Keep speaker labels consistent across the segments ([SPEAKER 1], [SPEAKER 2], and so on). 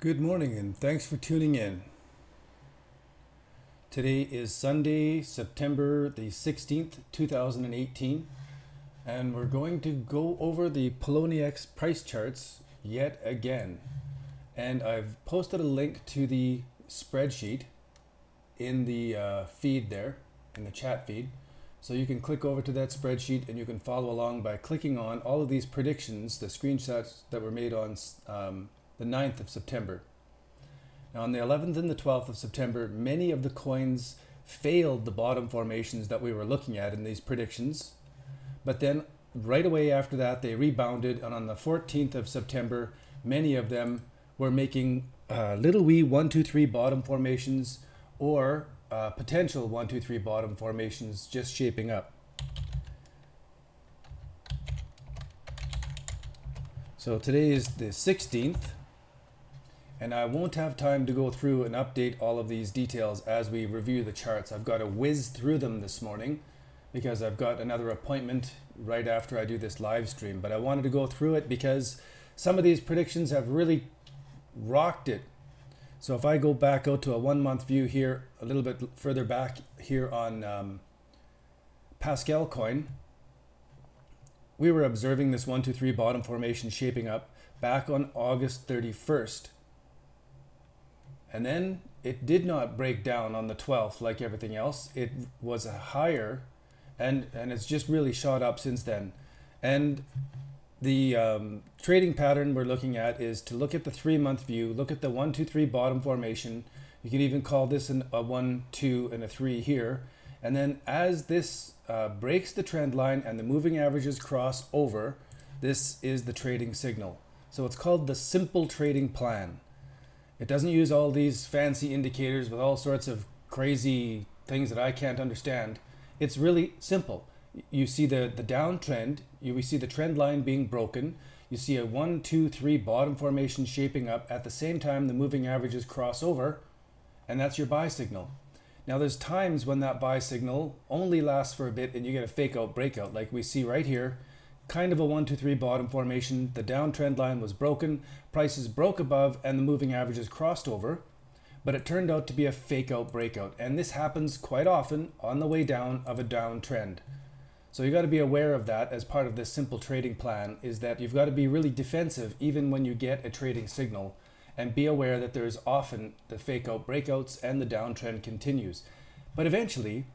[SPEAKER 1] Good morning and thanks for tuning in. Today is Sunday, September the 16th, 2018, and we're going to go over the Poloniex price charts yet again. And I've posted a link to the spreadsheet in the feed there, in the chat feed. So you can click over to that spreadsheet and you can follow along by clicking on all of these predictions, the screenshots that were made on the 9th of September. Now on the 11th and the 12th of September, many of the coins failed the bottom formations that we were looking at in these predictions. But then right away after that, they rebounded. And on the 14th of September, many of them were making little wee 1, 2, 3 bottom formations or potential 1, 2, 3 bottom formations just shaping up. So today is the 16th. And I won't have time to go through and update all of these details as we review the charts. I've got to whiz through them this morning because I've got another appointment right after I do this live stream. But I wanted to go through it because some of these predictions have really rocked it. So if I go back out to a 1 month view here, a little bit further back here on Pascal coin, we were observing this 1, 2, 3 bottom formation shaping up back on August 31st. And then it did not break down on the 12th like everything else. It was a higher and it's just really shot up since then. And the trading pattern we're looking at is to look at the 3 month view, look at the 1, 2, 3 bottom formation. You can even call this a 1, 2 and a 3 here. And then as this breaks the trend line and the moving averages cross over, this is the trading signal. So it's called the simple trading plan. It doesn't use all these fancy indicators with all sorts of crazy things that I can't understand. It's really simple. You see the downtrend, we see the trend line being broken. You see a 1, 2, 3 bottom formation shaping up. At the same time, the moving averages cross over, and that's your buy signal. Now there's times when that buy signal only lasts for a bit and you get a fake out breakout like we see right here. Kind of a 1, 2, 3 bottom formation. The downtrend line was broken, prices broke above, and the moving averages crossed over, but it turned out to be a fake out breakout. And this happens quite often on the way down of a downtrend. So you got to be aware of that as part of this simple trading plan, is that you've got to be really defensive even when you get a trading signal, and be aware that there's often the fake out breakouts and the downtrend continues. But eventually,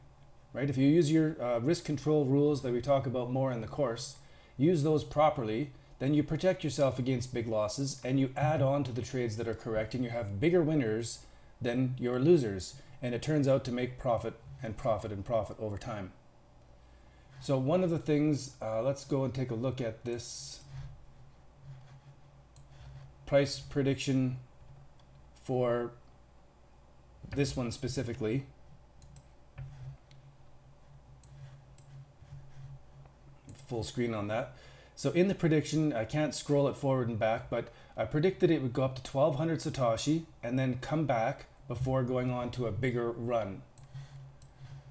[SPEAKER 1] right, if you use your risk control rules that we talk about more in the course, use those properly, then you protect yourself against big losses and you add on to the trades that are correct and you have bigger winners than your losers. And it turns out to make profit and profit and profit over time. So one of the things, let's go and take a look at this price prediction for this one specifically. Full screen on that. So in the prediction, I can't scroll it forward and back, but I predicted it would go up to 1200 Satoshi and then come back before going on to a bigger run.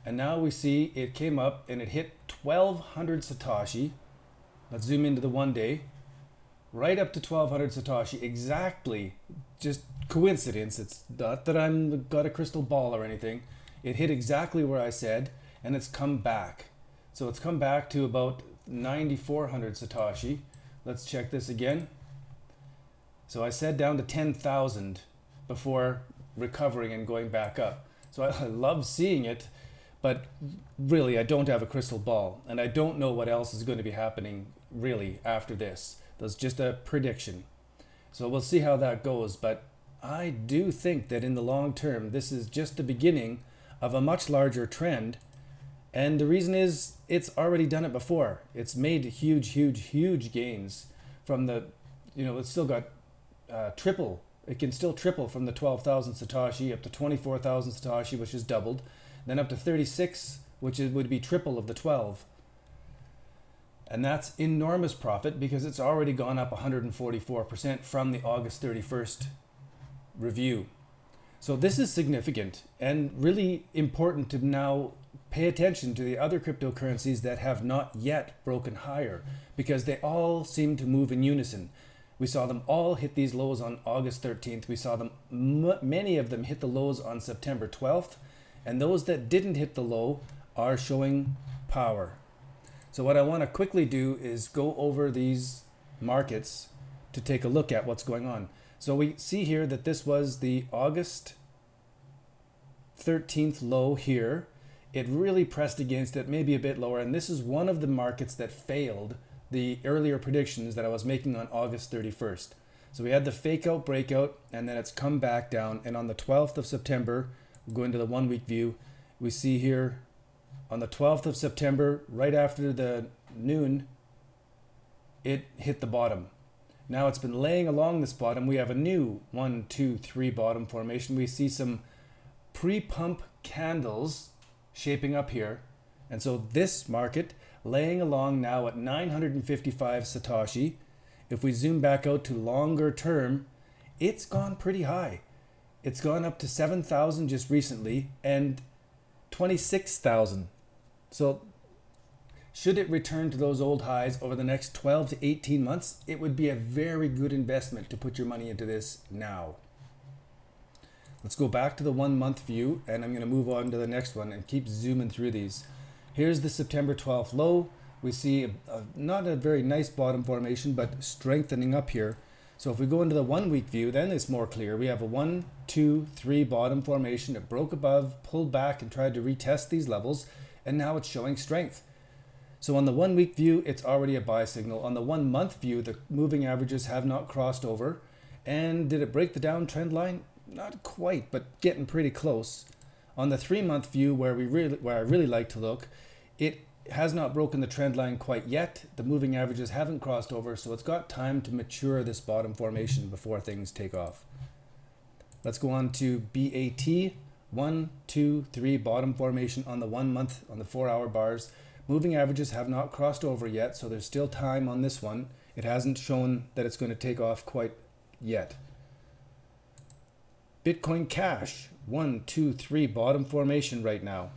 [SPEAKER 1] And now we see it came up and it hit 1200 Satoshi. Let's zoom into the 1 day. Right up to 1200 Satoshi, exactly, just coincidence. It's not that I'm got a crystal ball or anything. It hit exactly where I said, and it's come back. So it's come back to about 9,400 Satoshi. Let's check this again. So I said down to 10,000 before recovering and going back up. So I love seeing it, but really I don't have a crystal ball and I don't know what else is going to be happening really after this. That's just a prediction. So we'll see how that goes, but I do think that in the long term this is just the beginning of a much larger trend. And the reason is it's already done it before. It's made huge gains from the, it's still got triple. It can still triple from the 12,000 Satoshi up to 24,000 Satoshi, which is doubled. Then up to 36, which would be triple of the 12. And that's enormous profit because it's already gone up 144% from the August 31st review. So this is significant and really important to now pay attention to the other cryptocurrencies that have not yet broken higher, because they all seem to move in unison. We saw them all hit these lows on August 13th. We saw them, many of them hit the lows on September 12th. And those that didn't hit the low are showing power. So what I want to quickly do is go over these markets to take a look at what's going on. So we see here that this was the August 13th low here. It really pressed against it, maybe a bit lower. And this is one of the markets that failed the earlier predictions that I was making on August 31st. So we had the fake out breakout, and then it's come back down. And on the 12th of September, we'll go into the 1 week view. We see here on the 12th of September, right after the noon, it hit the bottom. Now it's been laying along this bottom. We have a new 1, 2, 3 bottom formation. We see some pre-pump candles shaping up here. And so this market laying along now at 955 Satoshi. If we zoom back out to longer term, it's gone pretty high. It's gone up to 7,000 just recently and 26,000. So should it return to those old highs over the next 12 to 18 months, it would be a very good investment to put your money into this now. Let's go back to the 1 month view, and I'm going to move on to the next one and keep zooming through these. Here's the September 12th low. We see not a very nice bottom formation, but strengthening up here. So if we go into the 1 week view, then it's more clear. We have a 1, 2, 3 bottom formation. It broke above, pulled back, and tried to retest these levels, and now it's showing strength. So on the 1 week view, it's already a buy signal. On the 1 month view, the moving averages have not crossed over. And did it break the downtrend line? Not quite, but getting pretty close. On the 3 month view, where I really like to look, it has not broken the trend line quite yet. The moving averages haven't crossed over, so it's got time to mature this bottom formation before things take off. Let's go on to BAT. 1, 2, 3 bottom formation on the 1 month on the 4-hour bars. Moving averages have not crossed over yet, so there's still time on this one. It hasn't shown that it's going to take off quite yet. Bitcoin Cash, 1, 2, 3 bottom formation right now.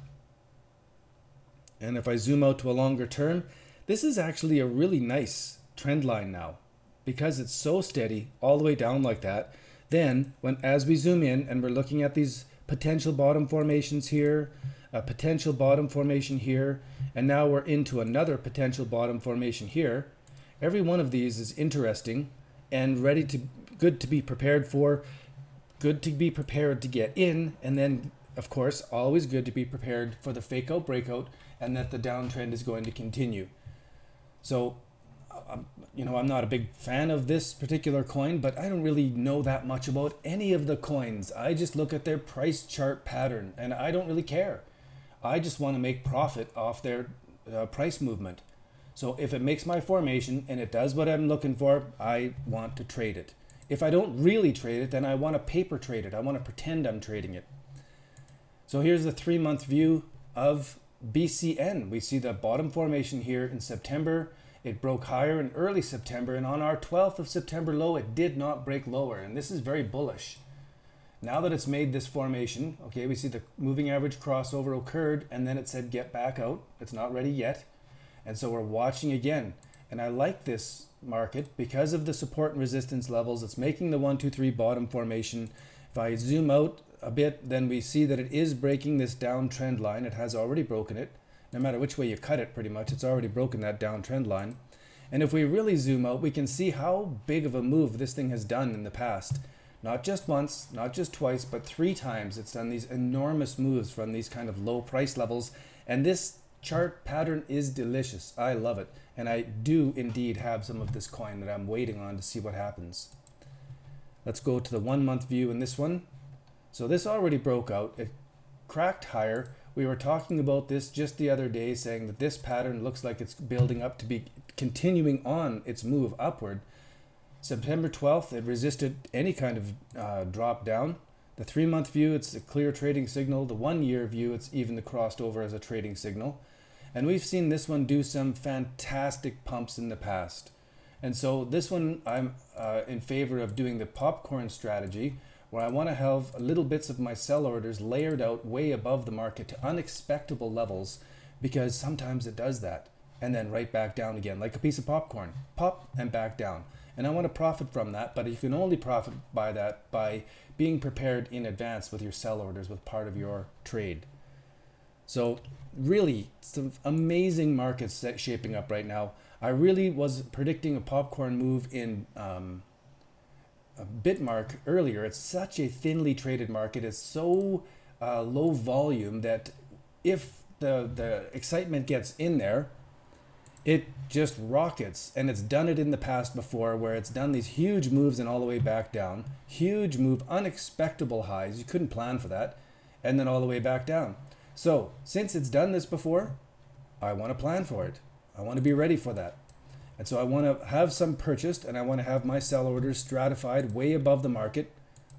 [SPEAKER 1] And if I zoom out to a longer term, this is actually a really nice trend line now, because it's so steady all the way down like that. Then as we zoom in and we're looking at these potential bottom formations here, a potential bottom formation here, and now we're into another potential bottom formation here. Every one of these is interesting and good to be prepared for, good to be prepared to get in, and then of course always good to be prepared for the fake out breakout and that the downtrend is going to continue. So I'm not a big fan of this particular coin, but I don't really know that much about any of the coins. I just look at their price chart pattern and I don't really care. I just want to make profit off their price movement. So if it makes my formation and it does what I'm looking for, I want to trade it. If I don't really trade it, then I want to paper trade it. I want to pretend I'm trading it. So here's the 3 month view of BCN. We see the bottom formation here in September. It broke higher in early September, and on our 12th of September low, it did not break lower, and this is very bullish. Now that it's made this formation, okay, we see the moving average crossover occurred, and then it said get back out. It's not ready yet, and so we're watching again. And I like this market because of the support and resistance levels. It's making the 1, 2, 3 bottom formation. If I zoom out a bit, then we see that it is breaking this downtrend line. It has already broken it. No matter which way you cut it, pretty much, it's already broken that downtrend line. And if we really zoom out, we can see how big of a move this thing has done in the past. Not just once, not just twice, but 3 times it's done these enormous moves from these kind of low price levels. And this chart pattern is delicious. I love it. And I do indeed have some of this coin that I'm waiting on to see what happens. Let's go to the 1 month view in this one. So this already broke out. It cracked higher. We were talking about this just the other day, saying that this pattern looks like it's building up to be continuing on its move upward. September 12th, it resisted any kind of drop down. The 3 month view, it's a clear trading signal. The 1 year view, it's even crossed over as a trading signal. And we've seen this one do some fantastic pumps in the past. And so this one, I'm in favor of doing the popcorn strategy, where I want to have little bits of my sell orders layered out way above the market to unexpectable levels, because sometimes it does that. And then right back down again, like a piece of popcorn. Pop and back down. and I want to profit from that, but you can only profit by that by being prepared in advance with your sell orders with part of your trade. So really some amazing markets shaping up right now. I really was predicting a popcorn move in Bitmark earlier. It's such a thinly traded market. It's so low volume that if the excitement gets in there, it just rockets. And it's done it in the past before, where it's done these huge moves and all the way back down. Huge move, unexpectable highs. You couldn't plan for that. And then all the way back down. So since it's done this before, I want to plan for it. I want to be ready for that. And so I want to have some purchased, and I want to have my sell orders stratified way above the market,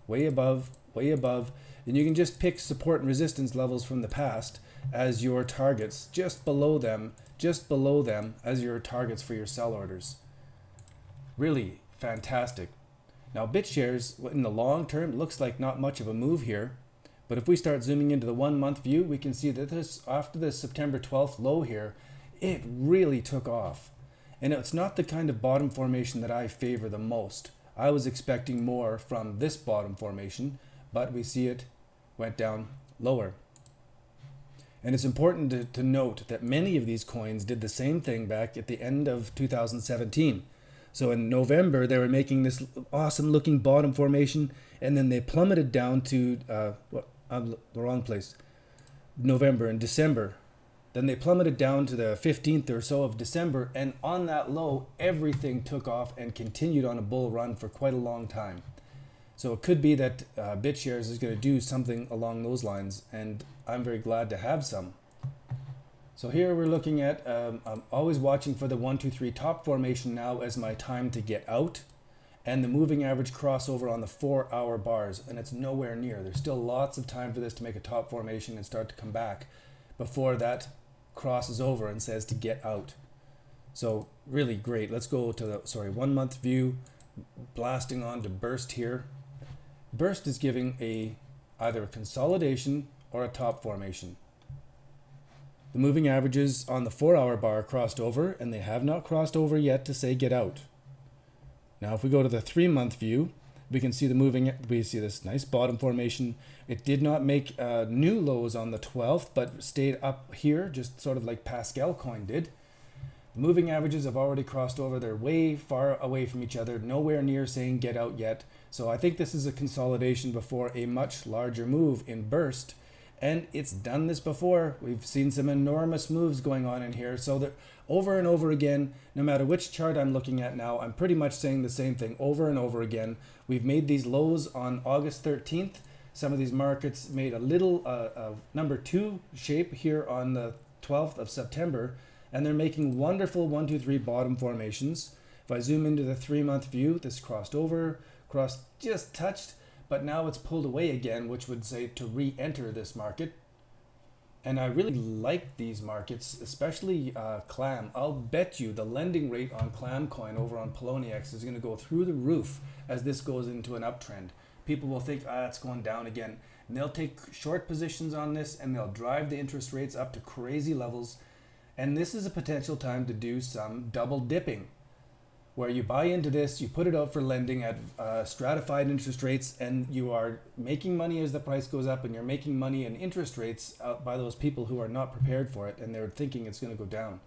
[SPEAKER 1] way above, way above. And you can just pick support and resistance levels from the past as your targets, just below them as your targets for your sell orders. Really fantastic. Now BitShares in the long term looks like not much of a move here, but if we start zooming into the 1 month view, we can see that this, after this September 12th low here, it really took off. And it's not the kind of bottom formation that I favor the most. I was expecting more from this bottom formation, but we see it went down lower. And it's important to note that many of these coins did the same thing back at the end of 2017. So in November, they were making this awesome looking bottom formation, and then they plummeted down to, the wrong place, November and December. Then they plummeted down to the 15th or so of December, and on that low, everything took off and continued on a bull run for quite a long time. So it could be that BitShares is going to do something along those lines, and I'm very glad to have some. So here we're looking at, I'm always watching for the 1, 2, 3 top formation now as my time to get out, and the moving average crossover on the 4-hour bars, and it's nowhere near. There's still lots of time for this to make a top formation and start to come back before that crosses over and says to get out. So really great. Let's go to the 1 month view, blasting on to Burst here. Burst is giving either a consolidation or a top formation. The moving averages on the 4-hour bar crossed over, and they have not crossed over yet to say get out. Now if we go to the 3 month view, we can see we see this nice bottom formation. It did not make new lows on the 12th, but stayed up here, just sort of like Pascal coin did. The moving averages have already crossed over. They're way far away from each other, nowhere near saying get out yet. So I think this is a consolidation before a much larger move in Burst. And it's done this before. We've seen some enormous moves going on in here. So that over and over again, no matter which chart I'm looking at now, I'm pretty much saying the same thing over and over again. We've made these lows on August 13th. Some of these markets made a little number 2 shape here on the 12th of September. And they're making wonderful 1, 2, 3 bottom formations. If I zoom into the 3 month view, this crossed over, just touched, but now it's pulled away again, which would say to re-enter this market. And I really like these markets, especially Clam. I'll bet you the lending rate on Clam coin over on Poloniex is going to go through the roof as this goes into an uptrend. People will think, it's going down again. And they'll take short positions on this, and they'll drive the interest rates up to crazy levels. And this is a potential time to do some double dipping, where you buy into this, you put it out for lending at stratified interest rates, and you are making money as the price goes up, and you're making money in interest rates out by those people who are not prepared for it, and they're thinking it's going to go down.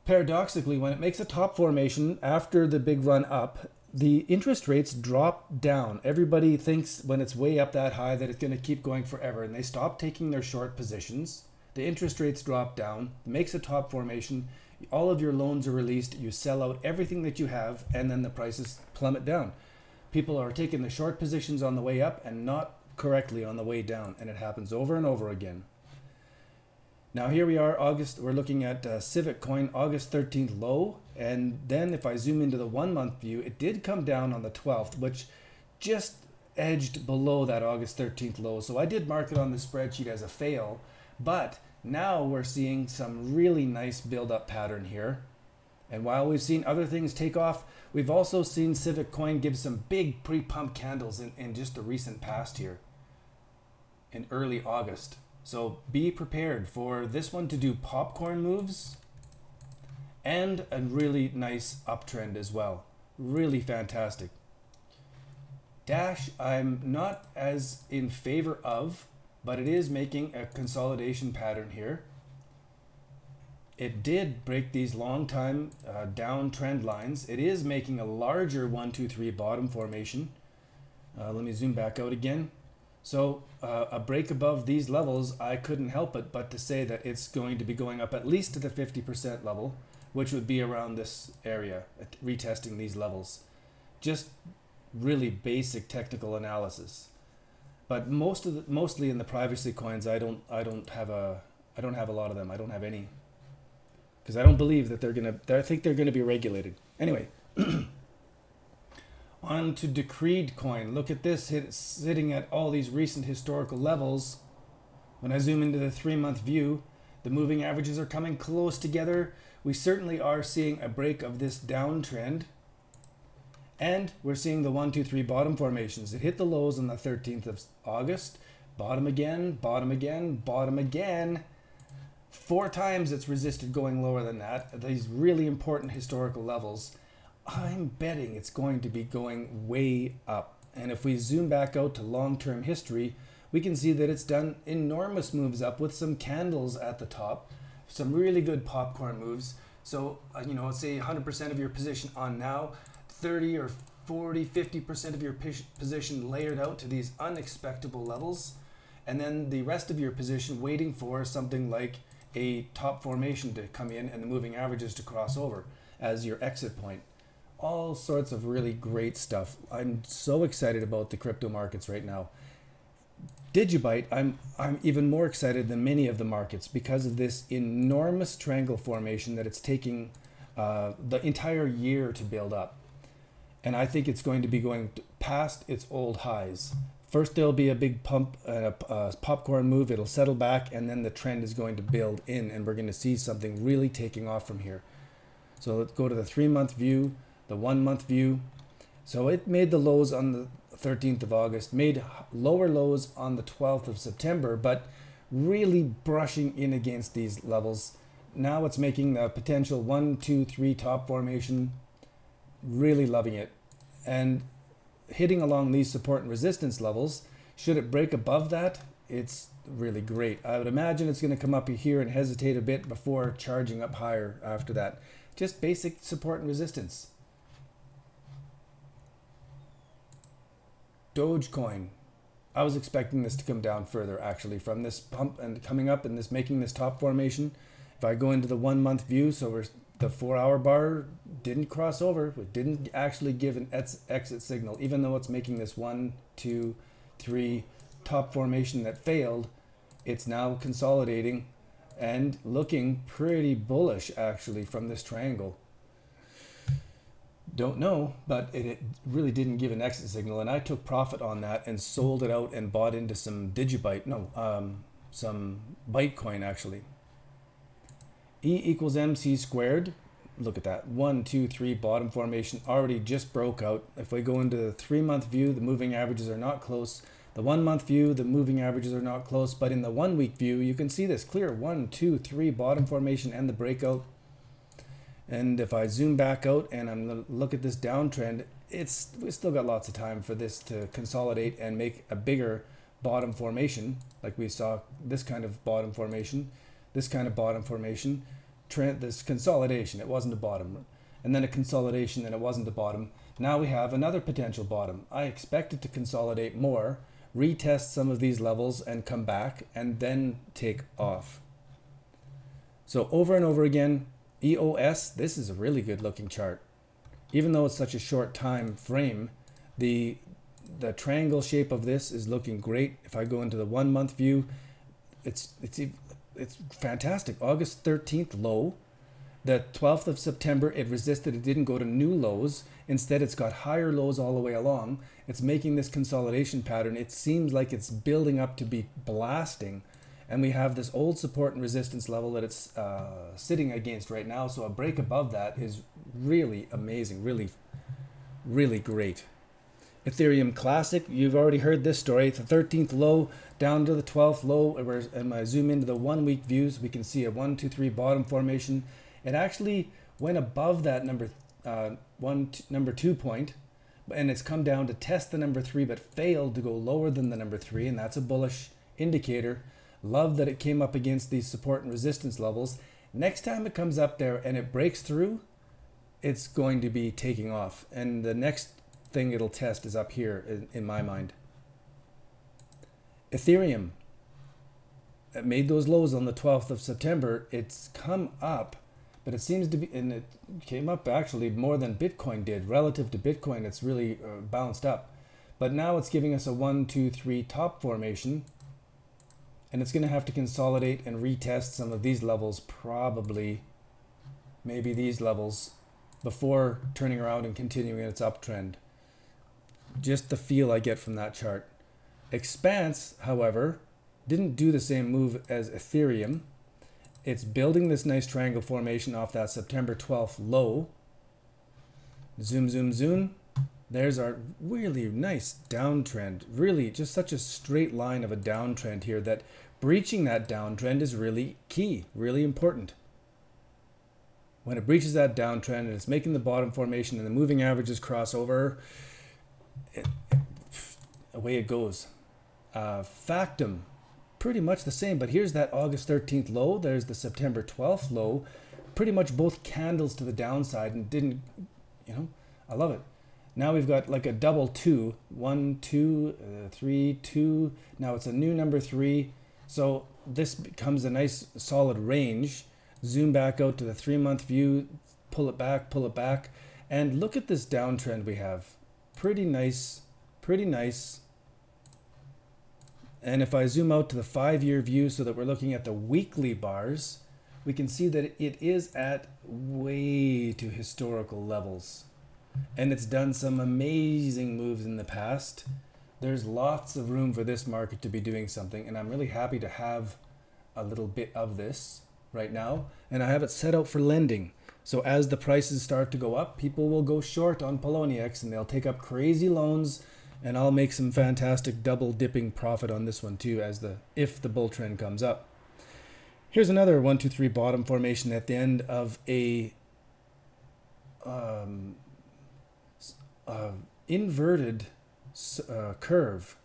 [SPEAKER 1] Paradoxically, when it makes a top formation after the big run up, the interest rates drop down. Everybody thinks when it's way up that high that it's going to keep going forever, and they stop taking their short positions. The interest rates drop down, makes a top formation, all of your loans are released, you sell out everything that you have, and then the prices plummet down. People are taking the short positions on the way up and not correctly on the way down, and it happens over and over again. Now here we are, we're looking at Civic Coin, August 13th low, and then if I zoom into the 1 month view, it did come down on the 12th, which just edged below that August 13th low. So I did mark it on the spreadsheet as a fail, but now we're seeing some really nice build-up pattern here. And while we've seen other things take off, we've also seen Civic Coin give some big pre-pump candles in just the recent past here in early August. So be prepared for this one to do popcorn moves and a really nice uptrend as well. Really fantastic. Dash, I'm not as in favor of, but it is making a consolidation pattern here. It did break these long time downtrend lines. It is making a larger 1, 2, 3 bottom formation. Let me zoom back out again. So a break above these levels, I couldn't help it but to say that it's going to be going up at least to the 50% level, which would be around this area, retesting these levels. Just really basic technical analysis. But mostly in the privacy coins, I don't have a lot of them. I don't have any, because I don't believe that I think they're gonna be regulated. Anyway, on to Decreed coin. Look at this, it's sitting at all these recent historical levels. When I zoom into the 3-month view, the moving averages are coming close together. We certainly are seeing a break of this downtrend. And we're seeing the 1, 2, 3 bottom formations. It hit the lows on the 13th of August. Bottom again, bottom again, bottom again. 4 times it's resisted going lower than that. These really important historical levels. I'm betting it's going to be going way up. And if we zoom back out to long-term history, we can see that it's done enormous moves up with some candles at the top. Some really good popcorn moves. So, let's say 100% of your position on now, 30 or 40, 50% of your position layered out to these unexpectable levels. And then the rest of your position waiting for something like a top formation to come in and the moving averages to cross over as your exit point. All sorts of really great stuff. I'm so excited about the crypto markets right now. Digibyte, I'm even more excited than many of the markets because of this enormous triangle formation that it's taking the entire year to build up. And I think it's going to be going past its old highs. First, there'll be a big pump, a popcorn move. It'll settle back, and then the trend is going to build in, and we're going to see something really taking off from here. So let's go to the 3-month view, the 1-month view. So it made the lows on the 13th of August, made lower lows on the 12th of September, but really brushing in against these levels. Now it's making the potential 1, 2, 3 top formation. Really loving it, and hitting along these support and resistance levels. Should it break above that, it's really great. I would imagine it's going to come up here and hesitate a bit before charging up higher after that. Just basic support and resistance. Dogecoin, I was expecting this to come down further actually from this pump and coming up and this making this top formation. If I go into the 1-month view, so the 4-hour bar didn't cross over. It didn't actually give an exit signal, even though it's making this 1, 2, 3 top formation that failed. It's now consolidating and looking pretty bullish actually from this triangle. Don't know, but it really didn't give an exit signal, and I took profit on that and sold it out and bought into some some Bytecoin actually. E equals MC squared. Look at that, 1, 2, 3 bottom formation already just broke out. If we go into the 3-month view, the moving averages are not close. The 1-month view, the moving averages are not close, but in the 1-week view, you can see this clear 1, 2, 3 bottom formation and the breakout. And if I zoom back out and I'm gonna look at this downtrend, we still got lots of time for this to consolidate and make a bigger bottom formation, like we saw this kind of bottom formation, this kind of bottom formation. This consolidation, it wasn't a bottom, and then a consolidation and it wasn't a bottom. Now we have another potential bottom. I expect it to consolidate more, retest some of these levels and come back and then take off. So over and over again, EOS, this is a really good looking chart. Even though it's such a short time frame, the triangle shape of this is looking great. If I go into the 1-month view, it's fantastic. August 13th low, the 12th of September, it resisted. It didn't go to new lows. Instead, it's got higher lows all the way along. It's making this consolidation pattern. It seems like it's building up to be blasting. And we have this old support and resistance level that it's sitting against right now. So a break above that is really amazing, really, really great. Ethereum Classic, you've already heard this story. The 13th low down to the 12th low. And I zoom into the 1-week views, we can see a 1, 2, 3 bottom formation. It actually went above that number 2 point, and it's come down to test the number 3 but failed to go lower than the number 3, and that's a bullish indicator. Love that it came up against these support and resistance levels. Next time it comes up there and it breaks through, it's going to be taking off, and the next thing it'll test is up here in my mind. Ethereum, it made those lows on the 12th of September. It's come up, but it seems to be, and it came up actually more than Bitcoin did. Relative to Bitcoin, it's really bounced up. But now it's giving us a 1, 2, 3 top formation, and it's going to have to consolidate and retest some of these levels, probably maybe these levels, before turning around and continuing its uptrend. Just the feel I get from that chart. Expanse, however, didn't do the same move as Ethereum. It's building this nice triangle formation off that September 12th low. Zoom, zoom, zoom. There's our really nice downtrend. Really just such a straight line of a downtrend here that breaching that downtrend is really key, really important. When it breaches that downtrend and it's making the bottom formation and the moving averages cross over, away it goes. Factum, pretty much the same, but here's that August 13th low. There's the September 12th low. Pretty much both candles to the downside, and didn't, I love it. Now we've got like a double 2, 1, 2, 3, 2. Now it's a new number 3. So this becomes a nice solid range. Zoom back out to the 3-month view, pull it back, and look at this downtrend we have. Pretty nice, pretty nice. And if I zoom out to the 5-year view so that we're looking at the weekly bars, we can see that it is at way to historical levels. And it's done some amazing moves in the past. There's lots of room for this market to be doing something, and I'm really happy to have a little bit of this right now. And I have it set out for lending. So as the prices start to go up, people will go short on Poloniex and they'll take up crazy loans, and I'll make some fantastic double dipping profit on this one too, if the bull trend comes up. Here's another 1, 2, 3 bottom formation at the end of a inverted curve.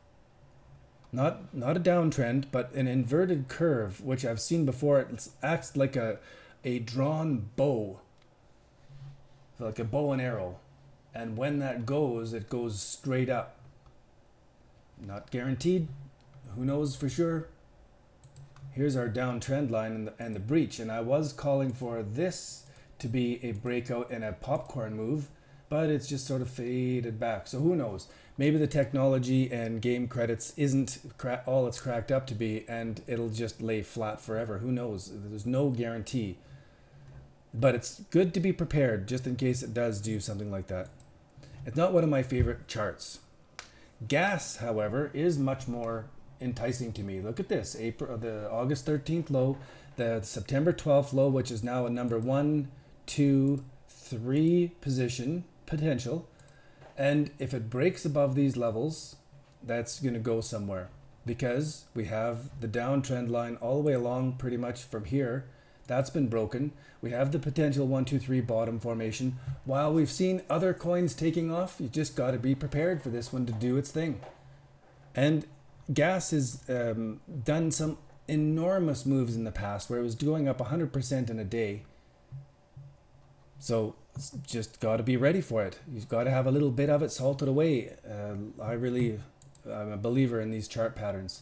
[SPEAKER 1] Not a downtrend, but an inverted curve, which I've seen before. It acts like a drawn bow, like a bow and arrow. And when that goes, it goes straight up. Not guaranteed. Who knows for sure? Here's our downtrend line and the breach. And I was calling for this to be a breakout and a popcorn move, but it's just sort of faded back. So who knows? Maybe the technology and game credits isn't all it's cracked up to be, and it'll just lay flat forever. Who knows? There's no guarantee. But it's good to be prepared just in case it does do something like that. It's not one of my favorite charts. Gas, however, is much more enticing to me. Look at this, the August 13th low, the September 12th low, which is now a number 1, 2, 3 position potential. And if it breaks above these levels, that's going to go somewhere, because we have the downtrend line all the way along pretty much from here. That's been broken. We have the potential 1, 2, 3 bottom formation. While we've seen other coins taking off, you just got to be prepared for this one to do its thing. And gas has done some enormous moves in the past where it was going up 100% in a day. So just got to be ready for it. You've got to have a little bit of it salted away. I'm a believer in these chart patterns.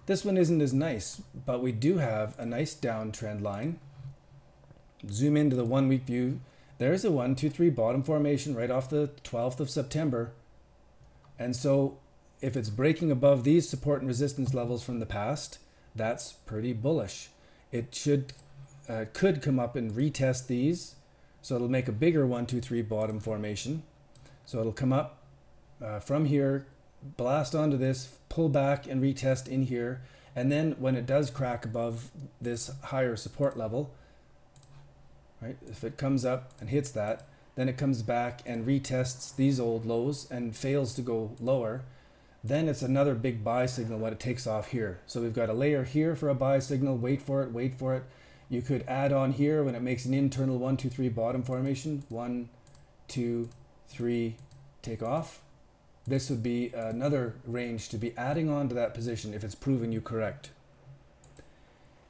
[SPEAKER 1] This one isn't as nice, but we do have a nice downtrend line. Zoom into the 1 week view. There's a 1, 2, 3 bottom formation right off the 12th of September. And so if it's breaking above these support and resistance levels from the past, that's pretty bullish. It could come up and retest these. So it'll make a bigger 1, 2, 3 bottom formation. So it'll come up from here, blast onto this, pull back and retest in here. And then when it does crack above this higher support level, right, if it comes up and hits that, then it comes back and retests these old lows and fails to go lower. Then it's another big buy signal when it takes off here. So we've got a layer here for a buy signal, wait for it, You could add on here when it makes an internal 1, 2, 3 bottom formation. 1, 2, 3, take off. This would be another range to be adding on to that position if it's proven you correct.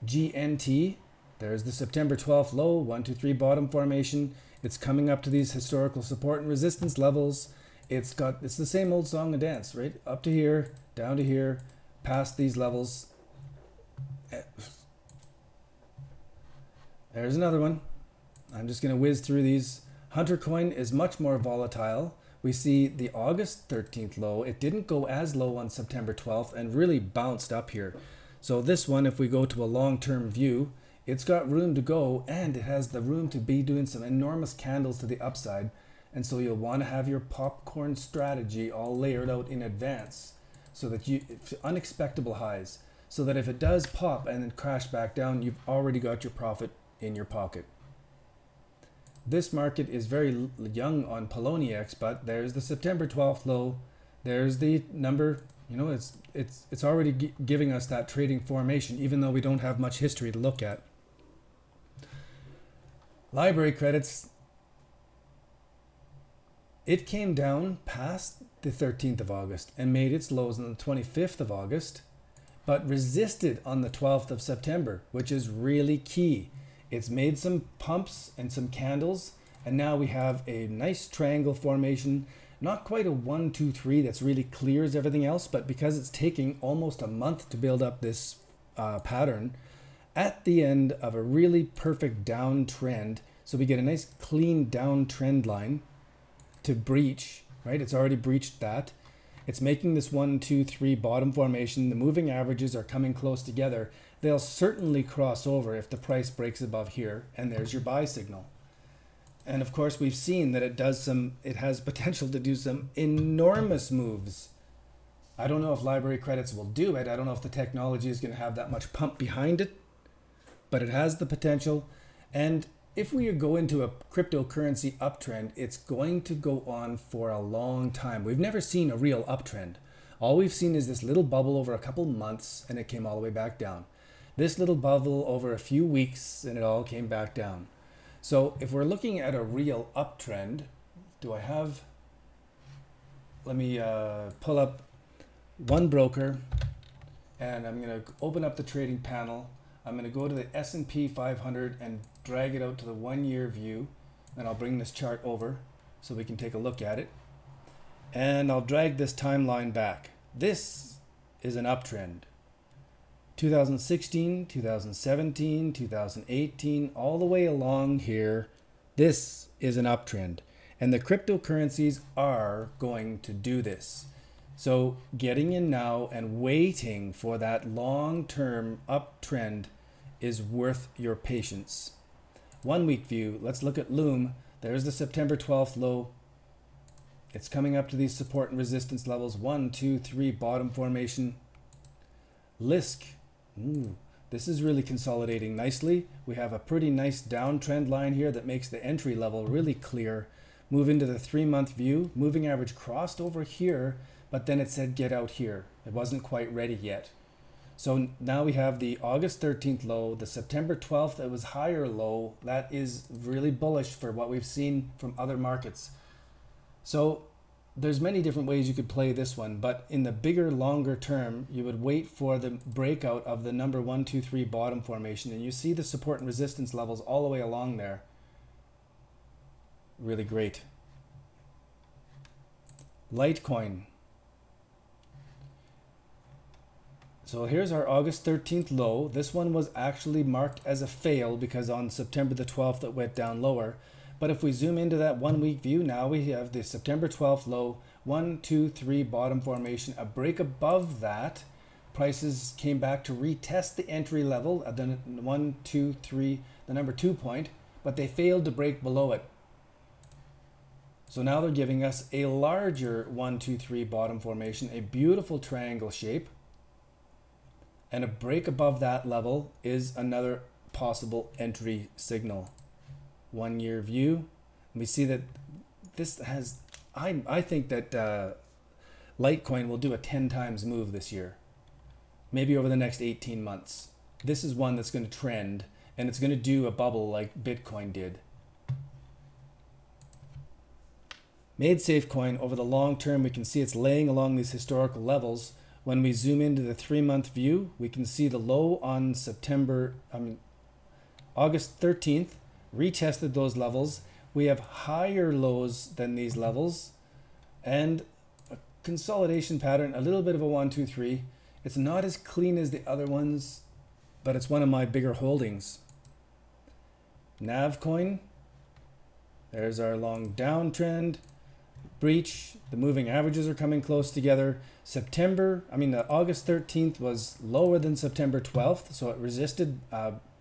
[SPEAKER 1] GNT, there's the September 12th low, 1, 2, 3 bottom formation. It's coming up to these historical support and resistance levels. It's the same old song and dance, right? Up to here, down to here, past these levels. There's another one. I'm just going to whiz through these. Hunter coin is much more volatile. We see the August 13th low. It didn't go as low on September 12th and really bounced up here. So this one, if we go to a long-term view, it's got room to go, and it has the room to be doing some enormous candles to the upside. And so you'll want to have your popcorn strategy all layered out in advance so that unexpected highs, so that if it does pop and then crash back down, you've already got your profit in your pocket. This market is very young on Poloniex, but there's the September 12th low. There's the number, you know, it's already giving us that trading formation, even though we don't have much history to look at. Library credits, it came down past the 13th of August and made its lows on the 25th of August, but resisted on the 12th of September, which is really key. It's made some pumps and some candles, and now we have a nice triangle formation. Not quite a 1, 2, 3 that's really clears everything else, but because it's taking almost a month to build up this pattern, at the end of a really perfect downtrend, so we get a nice clean downtrend line to breach, right? It's already breached that. It's making this 1, 2, 3 bottom formation. The moving averages are coming close together. They'll certainly cross over if the price breaks above here, and there's your buy signal. And of course, we've seen that it has potential to do some enormous moves. I don't know if library credits will do it. I don't know if the technology is going to have that much pump behind it, but it has the potential. And if we go into a cryptocurrency uptrend, it's going to go on for a long time. We've never seen a real uptrend. All we've seen is this little bubble over a couple months, and it came all the way back down. This little bubble over a few weeks, and it all came back down. So if we're looking at a real uptrend, let me pull up one broker, and I'm going to open up the trading panel. I'm going to go to the S&P 500 and drag it out to the 1-year view. And I'll bring this chart over so we can take a look at it. And I'll drag this timeline back. This is an uptrend. 2016, 2017, 2018, all the way along here, this is an uptrend. And the cryptocurrencies are going to do this. So getting in now and waiting for that long-term uptrend is worth your patience. 1 week view, let's look at Loom. There's the September 12th low. It's coming up to these support and resistance levels. 1, 2, 3 bottom formation. Lisk. Ooh, this is really consolidating nicely. We have a pretty nice downtrend line here that makes the entry level really clear. Move into the 3-month view. Moving average crossed over here, but then it said get out here. It wasn't quite ready yet. So now we have the August 13th low, the September 12th, it was higher low. That is really bullish for what we've seen from other markets. So there's many different ways you could play this one, but in the bigger, longer term, you would wait for the breakout of the number 1, 2, 3 bottom formation, and you see the support and resistance levels all the way along there. Really great. Litecoin. So here's our August 13th low. This one was actually marked as a fail because on September the 12th it went down lower. But if we zoom into that 1 week view, now we have the September 12th low, 1, 2, 3 bottom formation, a break above that. Prices came back to retest the entry level at the 1, 2, 3, the number 2 point, but they failed to break below it. So now they're giving us a larger 1, 2, 3 bottom formation, a beautiful triangle shape. And a break above that level is another possible entry signal. 1 year view. We see that this has, I think that Litecoin will do a 10 times move this year. Maybe over the next 18 months. This is one that's going to trend. and it's going to do a bubble like Bitcoin did. MaidSafe coin, over the long term, we can see it's laying along these historical levels. When we zoom into the 3-month view, we can see the low on August 13th, retested those levels. We have higher lows than these levels and a consolidation pattern, a little bit of a 1, 2, 3. It's not as clean as the other ones, but it's one of my bigger holdings. NAV coin, there's our long downtrend. Breach, the moving averages are coming close together. August 13th was lower than September 12th, so it resisted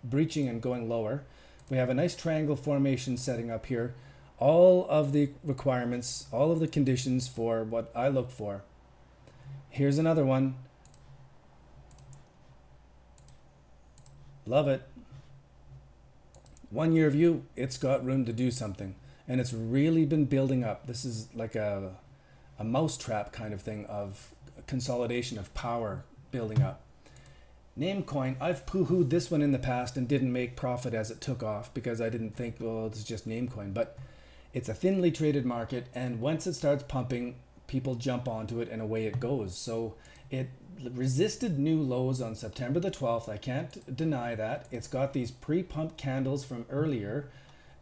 [SPEAKER 1] breaching and going lower. We have a nice triangle formation setting up here. All of the requirements, all of the conditions for what I look for. Here's another one. Love it. 1 year view, it's got room to do something. And it's really been building up. This is like a mousetrap kind of thing of consolidation of power building up. Namecoin, I've poo-hooed this one in the past and didn't make profit as it took off because I didn't think, well, it's just Namecoin. But it's a thinly traded market, and once it starts pumping, people jump onto it and away it goes. So it resisted new lows on September the 12th. I can't deny that. It's got these pre-pump candles from earlier,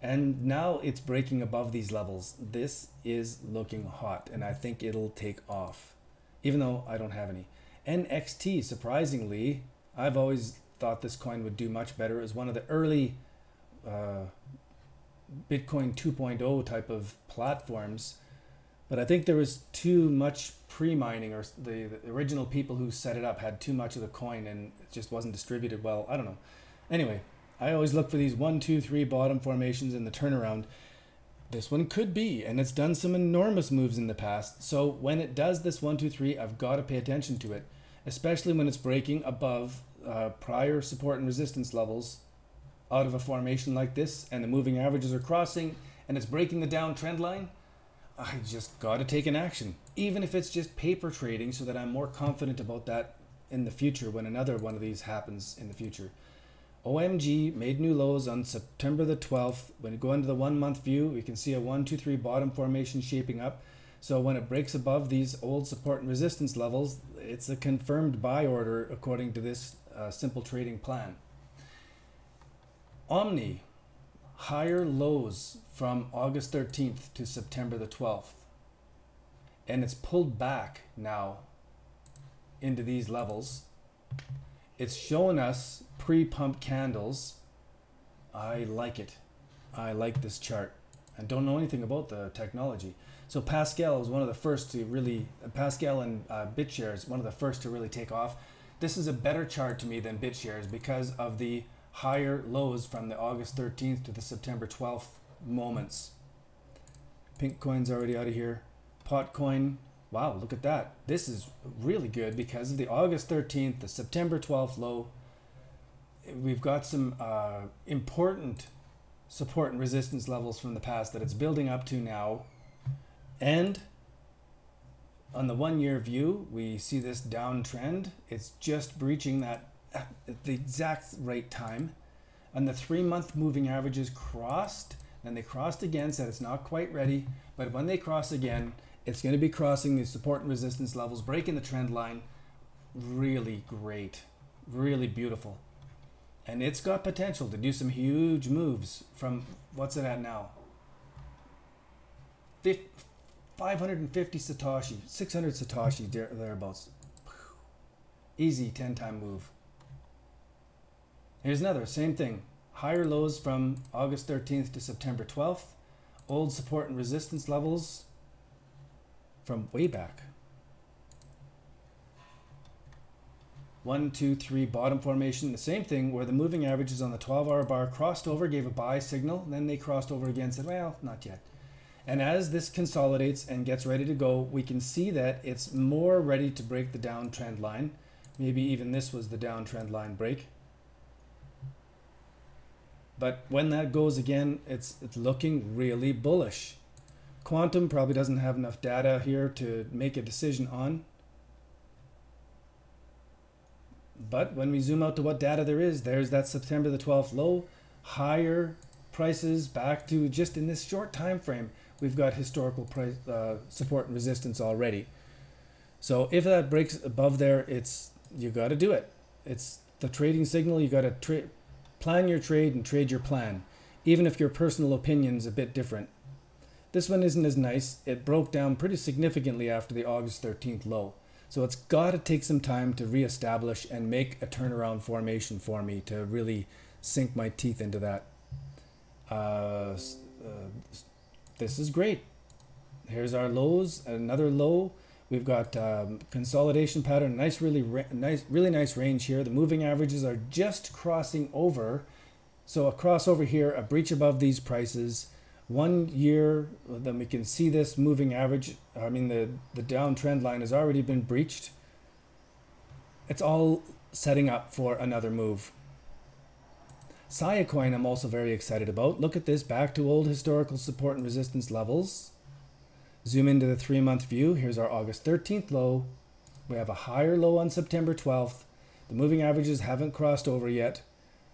[SPEAKER 1] and now it's breaking above these levels. This is looking hot, and I think it'll take off, even though I don't have any. NXT, surprisingly, I've always thought this coin would do much better. It was one of the early Bitcoin 2.0 type of platforms, but I think there was too much pre-mining, or the original people who set it up had too much of the coin and it just wasn't distributed well. I don't know. Anyway, I always look for these 1, 2, 3 bottom formations in the turnaround. This one could be, and it's done some enormous moves in the past. So when it does this 1, 2, 3, I've got to pay attention to it, especially when it's breaking above prior support and resistance levels out of a formation like this, and the moving averages are crossing, and it's breaking the downtrend line. I just got to take an action, even if it's just paper trading, so that I'm more confident about that in the future when another one of these happens in the future. OMG made new lows on September the 12th. When you go into the 1 month view, we can see a 1, 2, 3 bottom formation shaping up. So when it breaks above these old support and resistance levels, it's a confirmed buy order according to this simple trading plan. Omni, higher lows from August 13th to September the 12th. And it's pulled back now into these levels. It's showing us pre-pump candles. I like it. I like this chart. I don't know anything about the technology. So Pascal is one of the first to really, Pascal and BitShares, one of the first to really take off. This is a better chart to me than BitShares because of the higher lows from the August 13th to the September 12th moments. Pink coin's already out of here. Potcoin, wow, look at that. This is really good because of the August 13th, the September 12th low. We've got some important support and resistance levels from the past that it's building up to now. And on the 1 year view, we see this downtrend. It's just breaching that at the exact right time. And the 3 month moving averages crossed, then they crossed again, said it's not quite ready. But when they cross again, it's going to be crossing the support and resistance levels, breaking the trend line. Really great, really beautiful. And it's got potential to do some huge moves from, what's it at now? 550 Satoshi, 600 Satoshi, thereabouts. Easy 10-time move. Here's another, same thing. Higher lows from August 13th to September 12th. Old support and resistance levels from way back. 1, 2, 3 bottom formation. The same thing where the moving averages on the 12-hour bar crossed over, gave a buy signal, then they crossed over again, said, well, not yet. And as this consolidates and gets ready to go, we can see that it's more ready to break the downtrend line. Maybe even this was the downtrend line break. But when that goes again, it's looking really bullish. Quantum probably doesn't have enough data here to make a decision on. But when we zoom out to what data there is, there's that September the 12th low, higher prices back to just in this short time frame. We've got historical price support and resistance already. So if that breaks above there, you got to do it. It's the trading signal. You got to plan your trade and trade your plan, even if your personal opinion's a bit different. This one isn't as nice. It broke down pretty significantly after the August 13th low. So it's got to take some time to reestablish and make a turnaround formation for me to really sink my teeth into that. This is great. Here's our lows, another low. We've got consolidation pattern, really nice range here. The moving averages are just crossing over. So a crossover here, a breach above these prices. 1 year, then we can see this moving average. I mean, the downtrend line has already been breached. It's all setting up for another move. Coin I'm also very excited about. Look at this, back to old historical support and resistance levels. Zoom into the 3-month view. Here's our August 13th low. We have a higher low on September 12th. The moving averages haven't crossed over yet.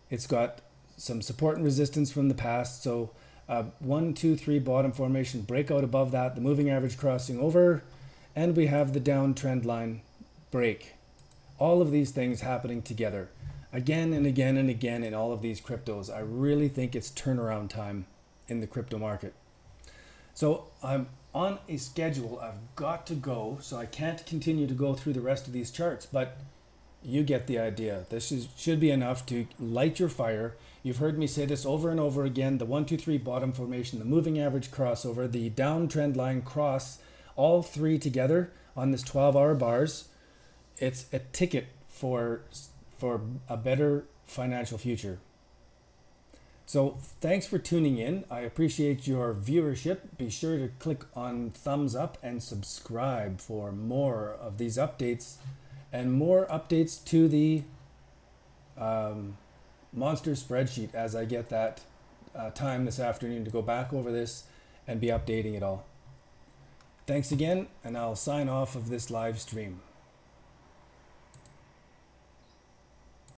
[SPEAKER 1] It's got some support and resistance from the past. So 1, 2, 3 bottom formation, breakout above that, the moving average crossing over, and we have the downtrend line break. All of these things happening together again and again and again in all of these cryptos. I really think it's turnaround time in the crypto market. So I'm on a schedule. I've got to go, so I can't continue to go through the rest of these charts, but you get the idea. This should be enough to light your fire. You've heard me say this over and over again. The 1, 2, 3 bottom formation, the moving average crossover, the downtrend line cross, all three together on this 12-hour bars. It's a ticket for a better financial future. So thanks for tuning in. I appreciate your viewership. Be sure to click on thumbs up and subscribe for more of these updates and more updates to the monster spreadsheet as I get that time this afternoon to go back over this and be updating it all. Thanks again, and I'll sign off of this live stream.